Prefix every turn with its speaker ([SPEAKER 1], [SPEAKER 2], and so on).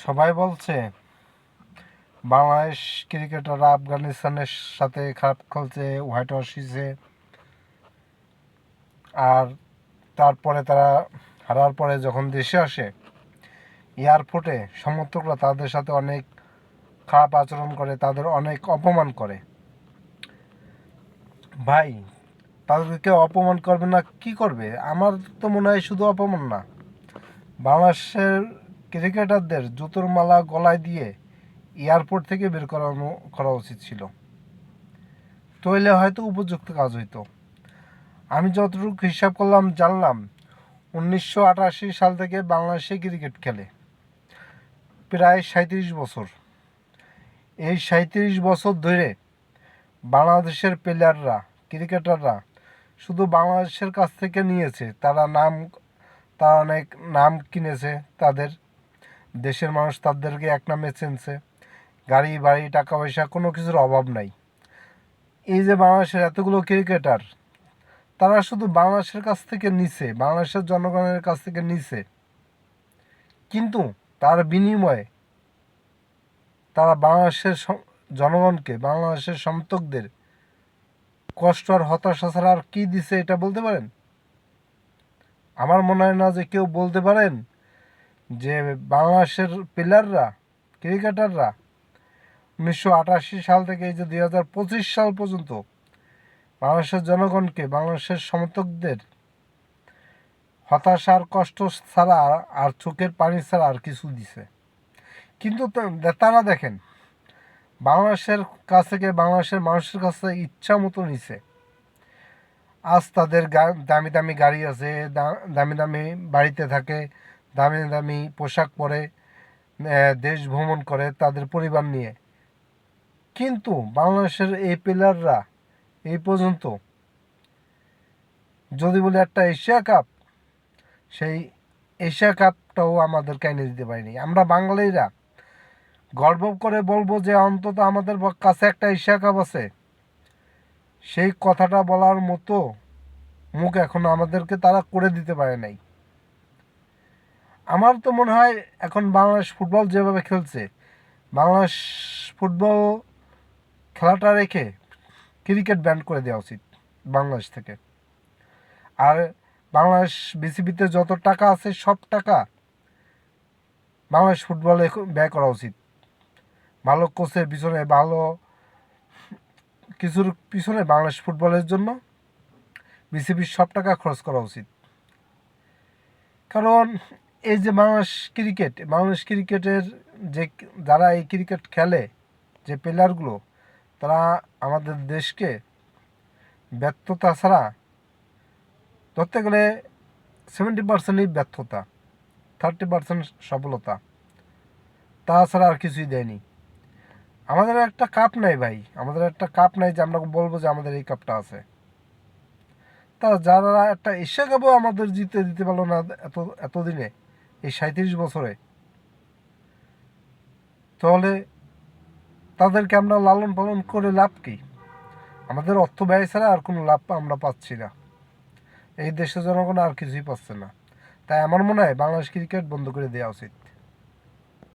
[SPEAKER 1] সবাই বলছে বাংলাদেশ ক্রিকেটাররা আফগানিস্তানের সাথে খারাপ খেলছে, হোয়াইট ওয়াশ হয়েছে। আর তারপরে তারা হারার পরে যখন দেশে আসে, এয়ারপোর্টে সমর্থকরা তাদের সাথে অনেক খারাপ আচরণ করে, তাদের অনেক অপমান করে। ভাই, তাদেরকে অপমান করবে না কি করবে? আমার তো মনে হয় শুধু অপমান না, বাংলাদেশের ক্রিকেটারদের জুতোর মালা গলায় দিয়ে এয়ারপোর্ট থেকে বের করা উচিত ছিল। তৈলে হয়তো উপযুক্ত কাজ হইতো। আমি যতটুকু হিসাব করলাম, জানলাম 1988 সাল থেকে বাংলাদেশে ক্রিকেট খেলে প্রায় 37 বছর। এই 37 বছর ধরে বাংলাদেশের প্লেয়াররা, ক্রিকেটাররা শুধু বাংলাদেশের কাছ থেকে নিয়েছে। তারা অনেক নাম কিনেছে। তাদের দেশের মানুষ তাদেরকে এক নামে চেনছে। গাড়ি বাড়ি টাকা পয়সা কোনো কিছুর অভাব নাই। এই যে বাংলাদেশের এতগুলো ক্রিকেটার, তারা শুধু বাংলাদেশের কাছ থেকে নিছে, বাংলাদেশের জনগণের কাছ থেকে নিছে, কিন্তু তার বিনিময়ে তারা বাংলাদেশের জনগণকে, বাংলাদেশের সমর্থকদের কষ্ট আর হতাশা ছাড়া আর কী দিছে এটা বলতে পারেন? আমার মনে হয় না যে কেউ বলতে পারেন যে বাংলাদেশের প্লেয়াররা, ক্রিকেটাররা 1988 সাল থেকে এই যে 2025 সাল পর্যন্ত বাংলাদেশের জনগণকে, বাংলাদেশের সমর্থকদের হতাশার কষ্ট ছাড়া আর চোখের পানি ছাড়া আর কিছু দিছে। কিন্তু তারা দেখেন, বাংলাদেশের কাছ থেকে, বাংলাদেশের মানুষের কাছ থেকে ইচ্ছা মতো নিছে। আজ তাদের দামি দামি গাড়ি আছে, দামি দামি বাড়িতে থাকে, দামি দামি পোশাক পরে দেশ ভ্রমণ করে তাদের পরিবার নিয়ে। কিন্তু বাংলাদেশের এই প্লেয়াররা এই পর্যন্ত যদি বলে একটা এশিয়া কাপ, সেই এশিয়া কাপটাও আমাদেরকে এনে দিতে পারিনি। আমরা বাঙালিরা গর্ব করে বলবো যে অন্তত আমাদের কাছে একটা এশিয়া কাপ আছে, সেই কথাটা বলার মতো মুখ এখন আমাদেরকে তারা করে দিতে পারে নাই। আমার তো মনে হয় এখন বাংলাদেশ ফুটবল যেভাবে খেলছে, বাংলাদেশ ফুটবল খেলাটা রেখে ক্রিকেট ব্যান করে দেওয়া উচিত বাংলাদেশ থেকে। আর বাংলাদেশ বিসিবিতে যত টাকা আছে সব টাকা বাংলাদেশ ফুটবলে ব্যয় করা উচিত। ভালো কোচের পিছনে, ভালো কিছুর পিছনে বাংলাদেশ ফুটবলের জন্য বিসিবির সব টাকা খরচ করা উচিত। কারণ এই যে বাংলাদেশ ক্রিকেটের যে যারা এই ক্রিকেট খেলে, যে প্লেয়ারগুলো, তারা আমাদের দেশকে ব্যর্থতা ছাড়া, ধরতে গেলে 70%ই ব্যর্থতা, 30% সফলতা, তাছাড়া আর কিছুই দেয়নি। আমাদের একটা কাপ নাই ভাই, আমাদের একটা কাপ নাই যে আমরা বলবো যে আমাদের এই কাপটা আছে। তা যারা একটা এশিয়া কাপও আমাদের জিতে দিতে পারলো না এতদিনে, এই 37 বছরে, তাহলে তাদেরকে আমরা লালন পালন করে লাভ কি? আমাদের অর্থ ব্যয় ছাড়া আর কোনো লাভ আমরা পাচ্ছি না। এই দেশের জনগণ আর কিছুই পাচ্ছে না। তাই আমার মনে হয় বাংলাদেশ ক্রিকেট বন্ধ করে দেওয়া উচিত।